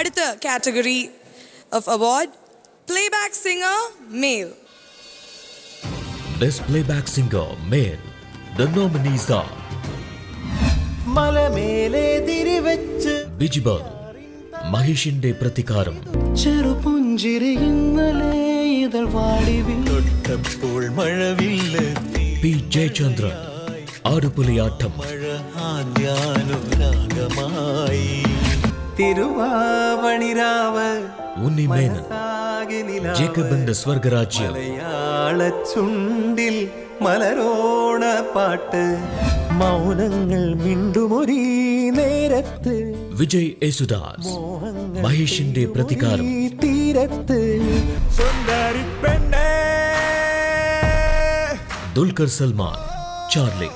അടുത്ത category of award playback singer male. Best Playback Singer Male. The nominees are മലമേലെ തിരിവെച്ച് ബിജിബാൽ, മഹേഷിന്റെ പ്രതികാരം, ചെറുപുഞ്ചിരി ഇന്നലെ ഇതൾ വാടി തൊട്ടപ്പോൾ മഴവില്ലെത്തി, പി ജയചന്ദ്രൻ, ആടുപുലിയാട്ടം, മഴ ആദ്യാനുരാഗമായി, തിരുവാവണിരാവ്, ഉണ്ണിമേനൻ, ജേക്കബിന്റെ സ്വർഗരാജ്യം, മലയാള ചുണ്ടിൽ മലരോണ പാട്ട്, മൗനങ്ങൾ മിണ്ടുമൊരീ നേരത്ത്, വിജയ് യേശുദാസ്, മഹേഷിന്റെ പ്രതികാരം, തീരത്ത്, സുന്ദരി പെണ്ണേ, ദുൽഖർ സൽമാൻ, ചാർലി,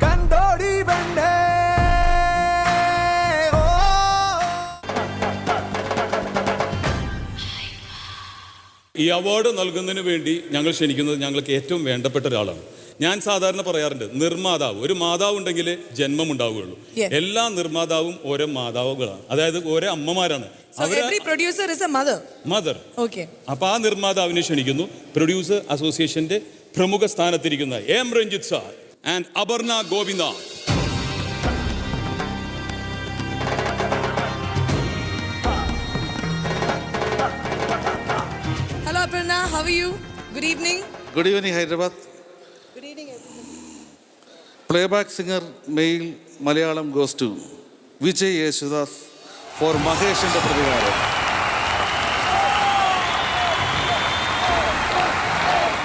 കണ്ടോടി പെണ്ണേ. ഈ അവാർഡ് നൽകുന്നതിന് വേണ്ടി ഞങ്ങൾ ക്ഷണിക്കുന്നത് ഞങ്ങൾക്ക് ഏറ്റവും വേണ്ടപ്പെട്ട ഒരാളാണ്. ഞാൻ സാധാരണ പറയാറുണ്ട്, നിർമ്മാതാവ്, ഒരു മാതാവ് ഉണ്ടെങ്കിൽ ജന്മം ഉണ്ടാവുകയുള്ളൂ. എല്ലാ നിർമ്മാതാവും ഓരോ മാതാവുകളാണ്, അതായത് ഓരോ അമ്മമാരാണ്. മദർ. അപ്പൊ ആ നിർമ്മാതാവിനെ ക്ഷണിക്കുന്നു. പ്രൊഡ്യൂസർ അസോസിയേഷന്റെ പ്രമുഖ സ്ഥാനത്തിരിക്കുന്ന M Ranjith sir and Aparna Gopinath. Hello Aparna, how are you? Good evening. Good evening, Hyderabad. Good evening everyone. Playback singer male Malayalam goes to Vijay Yesudas for Mahesh and the Pradikaram.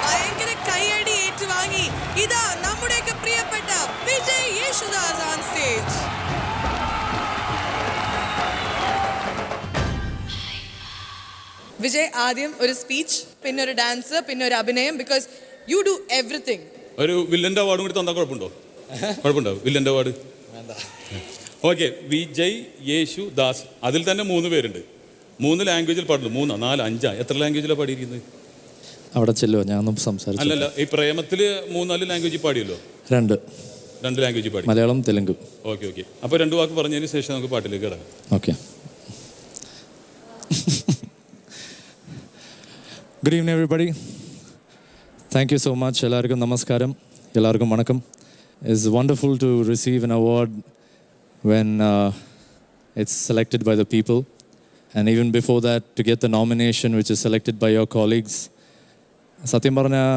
ഭയങ്കര കൈയടി ഏറ്റുവാങ്ങി ഇതാ നമ്മുടെയൊക്കെ പ്രിയപ്പെട്ട വിജയ് യേശുദാസ് ഓൺ സ്റ്റേജ്. വിജയ്, ആദ്യം ഒരു speech, പിന്നെ ഒരു ഡാൻസ്, പിന്നെ ഒരു അഭിനയം, ബിക്കോസ് യു ഡു എവറിത്തിങ്. ഒരു വില്ലന്റെ അവാർഡും കൂടി തന്നാൽ കുഴപ്പമുണ്ടോ? കുഴപ്പമുണ്ടോ വില്ലന്റെ അവാർഡ്? ഓക്കെ. വിജയ് യേശുദാസ്, അതിൽ തന്നെ 3 പേരുണ്ട്. 3 ലാംഗ്വേജിൽ പാടുന്നു. 3, 4, 5 എത്ര ലാംഗ്വേജിലാണ് പാടിയിരിക്കുന്നത്? അവിടെ ചെല്ലുമോ? ഞാനൊന്നും സംസാരിച്ചു. അല്ലല്ല, ഈ പ്രേമത്തില് 3-4 ലാംഗ്വേജിൽ പാടിയല്ലോ. 2 ലാംഗ്വേജിൽ പാടി. മലയാളം, തെലുങ്ക്. ഓക്കെ. അപ്പോൾ 2 വാക്ക് പറഞ്ഞതിന് ശേഷം നമുക്ക് പാട്ടിലേക്ക് കിടക്കാം. Okay. Good evening everybody. Thank you so much. എല്ലാവർക്കും നമസ്കാരം, എല്ലാവർക്കും വണക്കം. It's wonderful to receive an award when it's selected by the people, and even before that to get the nomination which is selected by your colleagues. സത്യം പറഞ്ഞാൽ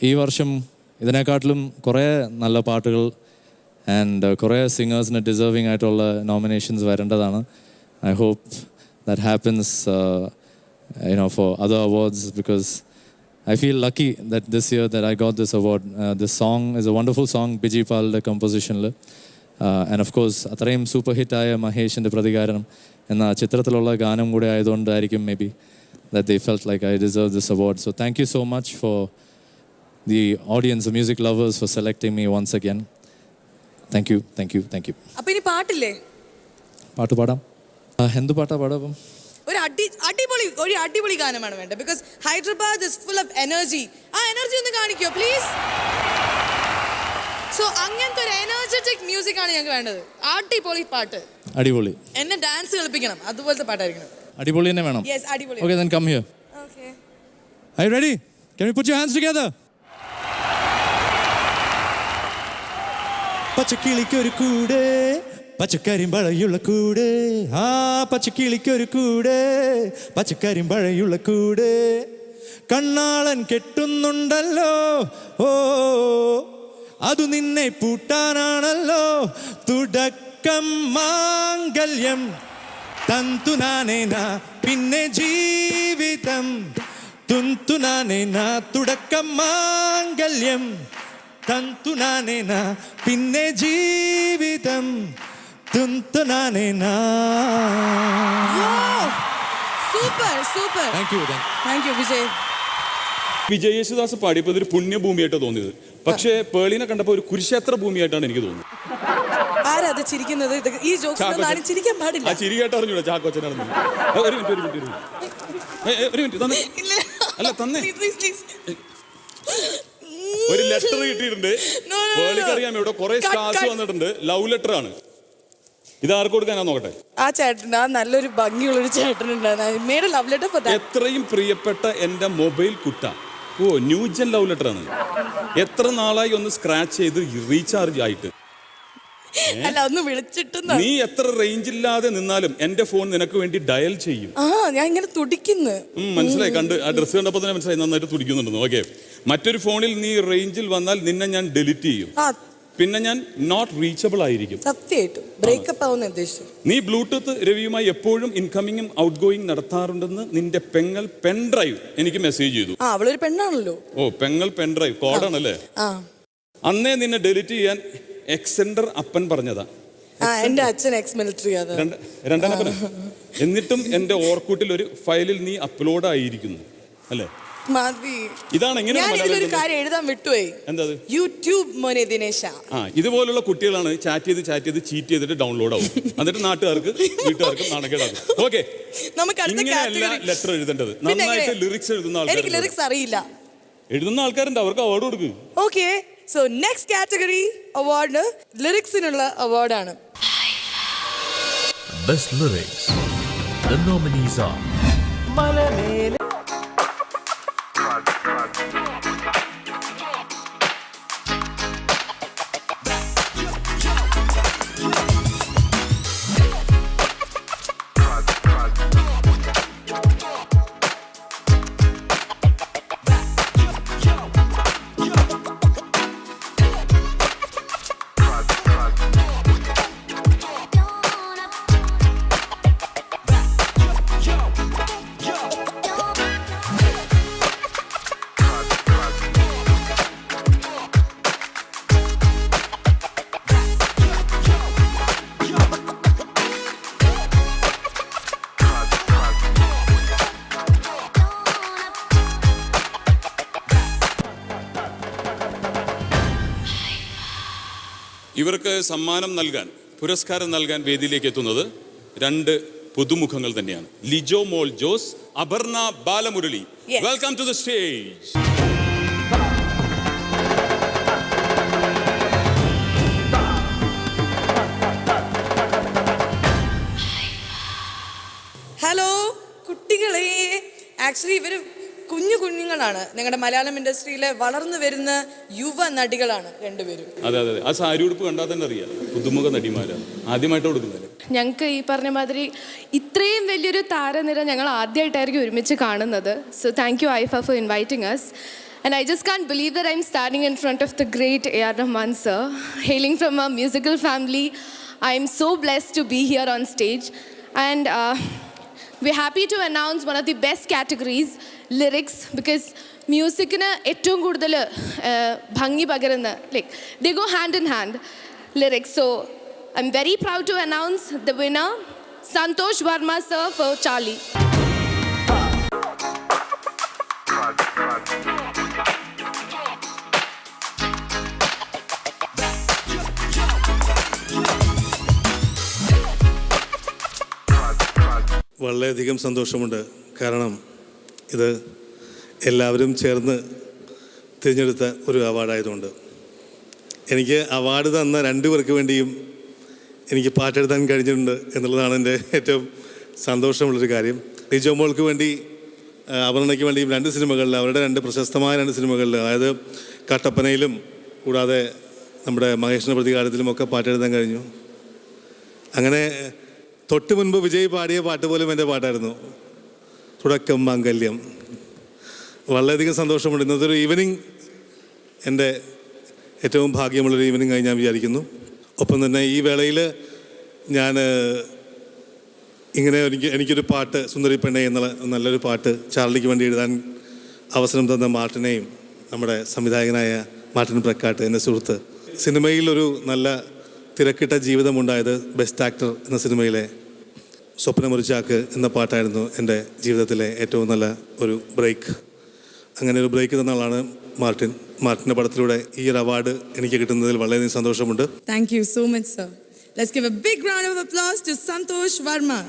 ഈ വർഷം ഇതിനെക്കാട്ടിലും കുറേ നല്ല പാട്ടുകൾ ആൻഡ് കുറേ സിംഗേഴ്സിന് ഡിസേർവിംഗ് ആയിട്ടുള്ള നോമിനേഷൻസ് വരേണ്ടതാണ്. I hope that happens for other awards, because I feel lucky that this year that I got this award. This song is a wonderful song, Biji Pal's composition, and of course atrayum super hit aaya Mahesh and Pradikaram enna chitrathillulla gaanam kude aayadondaayirikkum maybe that they felt like I deserve this award. So thank you so much for the audience, the music lovers, for selecting me once again. Thank you. അപ്പൊ ഇനി പാട്ടില്ലേ? പാട്ട് പാടാം. എന്ത് പാട്ടാ പാടാം? ഒരു അടിപൊളി ഗാനമാണ് വേണ്ടത്, because Hyderabad is full of energy. ആ എനർജി ഒന്ന് കാണിക്കോ പ്ലീസ്? സോ അങ്ങനത്തെ ഒരു എനർജറ്റിക് മ്യൂസിക് ആണ് ഞങ്ങൾക്ക് വേണ്ടത്. അടിപൊളി പാട്ട്, അടിപൊളി. എന്നെ ഡാൻസ് കളിപ്പിക്കണം, അതുപോലത്തെ പാട്ടായിരിക്കണം. അടിപൊളി തന്നെ വേണം. Yes, അടിപൊളി. Okay, then come here. Okay. Are you ready? Can we put your hands together? പച്ചക്കിളിക്കൊരു കൂടെ, പച്ചക്കരിമ്പഴയുള്ള കൂടെ, ആ പച്ചക്കിളിക്കൊരു കൂടെ, പച്ചക്കരിമ്പഴയുള്ള കൂടെ, കണ്ണാളൻ കെട്ടുന്നുണ്ടല്ലോ, ഓ അതു നിന്നെ പൂട്ടാനാണല്ലോ, തുടക്കം മാംഗല്യം തന്തുനാനേന പിന്നെ ജീവിതം, തുന്തുനാനേന തുടക്കം മാംഗല്യം തന്തുനാനേന പിന്നെ ജീവിതം, തുന്തുനാനേന. Super. Thank you Vijay. Vijay Yesudas പാടിയപ്പോൾ ഇതൊരു പുണ്യഭൂമിയായിട്ടാണ് തോന്നിയത്. പക്ഷേ പേളിനെ കണ്ടപ്പോൾ ഒരു കുരുക്ഷേത്ര ഭൂമിയായിട്ടാണ് എനിക്ക് തോന്നുന്നത്. ആരാ അത് ചിരിക്കുന്നത്? ഈ ജോക്സ് ചിരിക്കാൻ പാടില്ല. ആ ചിരി കേട്ട് അറിഞ്ഞൂടാ ചാക്കോച്ചനാണെന്ന്. ഒരു മിനിറ്റ് തന്നെ. അല്ല തന്നെ. ഒരു ലെറ്റർ കിട്ടിയിട്ടുണ്ട്. പേളിക്കറിയാം ഇവിടെ കുറെ സ്റ്റാർസ് വന്നിട്ടുണ്ട്. ലവ് ലെറ്റർ ആണ്. ഇത് ആർക്ക് കൊടുക്കാനാ നോക്കട്ടെ. ആ ചേട്ടൻ, ആ നല്ലൊരു ഭംഗിയുള്ളൊരു ചേട്ടനുണ്ടായിരുന്നു. Made a love letter for that. എത്രയും പ്രിയപ്പെട്ട എൻ്റെ മൊബൈൽ കുട്ട. ഓ, ന്യൂജൻ ലവ് ലെറ്റർ ആണ്. എത്ര നാളായി ഒന്ന് സ്ക്രാച്ച് ചെയ്ത് റീചാർജ് ആയിട്ട്. അല്ല, ഒന്ന് വിളിച്ചിട്ട് നീ എത്ര റേഞ്ച് ഇല്ലാതെ നിന്നാലും എൻ്റെ ഫോൺ നിനക്ക് വേണ്ടി ഡയൽ ചെയ്യും. ഞാൻ ഇങ്ങനെ തുടിക്കുന്നു. മനസ്സിലായി, കണ്ട് ആ ഡ്രസ്സ് കണ്ടപ്പോൾ തന്നെ മനസ്സിലായി നന്നായിട്ട് തുടിക്കുന്നുണ്ടെന്ന്. ഓക്കെ, മറ്റൊരു ഫോണിൽ നീ റേഞ്ചിൽ വന്നാൽ നിന്നെ ഞാൻ ഡെലിറ്റ് ചെയ്യും. പിന്നെ ഞാൻ നോട്ട് റീച്ചബിൾ ആയിരിക്കും. സത്യമായിട്ടും ബ്രേക്കപ്പ് ആവുന്ന ഉദ്ദേശിച്ചു. നീ ബ്ലൂടൂത്ത് രവിയുമായി എപ്പോഴും ഇൻകമിങ്ങും ഔട്ട് ഗോയിങ് നടത്താറുണ്ടെന്ന് നിന്റെ പെങ്ങൾ പെൻഡ്രൈവ് എനിക്ക് മെസ്സേജ് ചെയ്തു. അവളൊരു പെണ്ണാണല്ലോ. ഓ, പെങ്ങൾ പെൻഡ്രൈവ് കോഡാണല്ലേ. അന്നേ നിന്നെ ഡെലിറ്റ് ചെയ്യാൻ എക്സെൻഡർ അപ്പൻ പറഞ്ഞതാ. എന്റെ അച്ഛൻ എക്സ് മിലിറ്ററി. രണ്ടെണ്ണം. എന്നിട്ടും എന്റെ ഓർക്കൂട്ടിൽ ഒരു ഫയലിൽ നീ അപ്ലോഡ് ആയിരിക്കുന്നു അല്ലേ. ഇതാണ് ഒരു കാര്യം എഴുതാൻ വിട്ടുപോയി. എന്താ? യൂട്യൂബ് മോനെ ദിനേശ. ഇതുപോലുള്ള കുട്ടികളാണ് ചാറ്റ് ചെയ്ത് ചീറ്റ് ചെയ്തിട്ട് ഡൗൺലോഡ് ആവും. എന്നിട്ട് നാട്ടുകാർക്ക് വീട്ടുകാർക്ക് നാണക്കേടാകും. ഓക്കെ, ഇങ്ങനെയല്ല ലെറ്റർ എഴുതേണ്ടത്. നന്നായിട്ട് ലിറിക്സ് എഴുതുന്ന ആൾക്കാർ. എനിക്ക് ലിറിക്സ് അറിയില്ല. എഴുതുന്ന ആൾക്കാരുണ്ട്, അവർക്ക് അവാർഡ് കൊടുക്കും. Okay, so next category award ലിറിക്സിനുള്ള അവാർഡാണ്. Best Lyrics. The nominees are മലമേലെ ഇവർക്ക് സമ്മാനം നൽകാൻ, പുരസ്കാരം നൽകാൻ വേദിയിലേക്ക് എത്തുന്നത് രണ്ട് പുതുമുഖങ്ങൾ തന്നെയാണ്. Lijo Mol Jose, Aparna Balamurali. Welcome to the stage. Hello കുട്ടികളെ. ആക്ച്വലി ഇവര് കുഞ്ഞുങ്ങളാണ്. നിങ്ങളുടെ മലയാളം ഇൻഡസ്ട്രിയിലെ വളർന്നു വരുന്ന യുവ നടികളാണ് രണ്ടുപേരും. അതെ, ആ സാരി ഉടുപ്പ് കണ്ടാൽ തന്നെ അറിയാം പുതുമുഖ നടിമാരാണ്. ആദ്യമായിട്ട് കൊടുക്കുന്നത്. ഞങ്ങൾക്ക് ഈ പറഞ്ഞ മാതിരി ഇത്രയും വലിയൊരു താരനിര ഞങ്ങൾ ആദ്യമായിട്ടായിരിക്കും ഒരുമിച്ച് കാണുന്നത്. So thank you IIFA for inviting us. And I just can't believe that I'm standing in front of the great A.R. Rahman sir. Hailing from a musical family, I'm so blessed to be here on stage. And we're happy to announce one of the best categories, lyrics, because musicine ettavum koodal bhangi pagarunna, like they go hand in hand, lyrics. So I'm very proud to announce the winner, Santosh Varma sir for Charlie. വളരെയധികം സന്തോഷമുണ്ട്. കാരണം ഇത് എല്ലാവരും ചേർന്ന് തിരഞ്ഞെടുത്ത ഒരു അവാർഡായതുകൊണ്ട്. എനിക്ക് award തന്ന രണ്ടുപേർക്ക് വേണ്ടിയും എനിക്ക് പാട്ടെഴുതാൻ കഴിഞ്ഞിട്ടുണ്ട് എന്നുള്ളതാണ് എൻ്റെ ഏറ്റവും സന്തോഷമുള്ളൊരു കാര്യം. ലിജോ മോൾക്ക് വേണ്ടി, അപർണയ്ക്ക് വേണ്ടിയും രണ്ട് സിനിമകളിൽ, അവരുടെ രണ്ട് പ്രശസ്തമായ രണ്ട് സിനിമകളിൽ, അതായത് കട്ടപ്പനയിലും കൂടാതെ നമ്മുടെ മഹേഷിൻ്റെ പ്രതികാരത്തിലുമൊക്കെ പാട്ടെഴുതാൻ കഴിഞ്ഞു. അങ്ങനെ തൊട്ട് മുൻപ് വിജയ് പാടിയ പാട്ട് പോലും എൻ്റെ പാട്ടായിരുന്നു, തുടക്കം മാംഗല്യം. വളരെയധികം സന്തോഷമുണ്ട്. ഇന്നത്തെ ഒരു ഈവനിങ് എൻ്റെ ഏറ്റവും ഭാഗ്യമുള്ളൊരു ഈവനിങ് ആയി ഞാൻ വിചാരിക്കുന്നു. ഒപ്പം തന്നെ ഈ വേളയിൽ ഞാൻ ഇങ്ങനെ എനിക്കൊരു പാട്ട്, സുന്ദരി പെണ്ണെ എന്നുള്ള നല്ലൊരു പാട്ട് ചാർലിക്ക് വേണ്ടി എഴുതാൻ അവസരം തന്ന മാർട്ടിനെയും, നമ്മുടെ സംവിധായകനായ മാർട്ടിൻ പ്രക്കാട്ട്, എൻ്റെ സുഹൃത്ത്. സിനിമയിൽ ഒരു നല്ല തിരക്കിട്ട ജീവിതമുണ്ടായത് ബെസ്റ്റ് ആക്ടർ എന്ന സിനിമയിലെ സ്വപ്നമുറിച്ചാക്ക് എന്ന പാട്ടായിരുന്നു എൻ്റെ ജീവിതത്തിലെ ഏറ്റവും നല്ല ഒരു ബ്രേക്ക്. അങ്ങനെ ഒരു ബ്രേക്ക് തന്ന ആളാണ് മാർട്ടിൻ. മാർട്ടിൻ്റെ പടത്തിലൂടെ ഈ ഒരു അവാർഡ് എനിക്ക് കിട്ടുന്നതിൽ വളരെയധികം സന്തോഷമുണ്ട്. Thank you so much, sir. Let's give a big round of applause to Santosh Varma.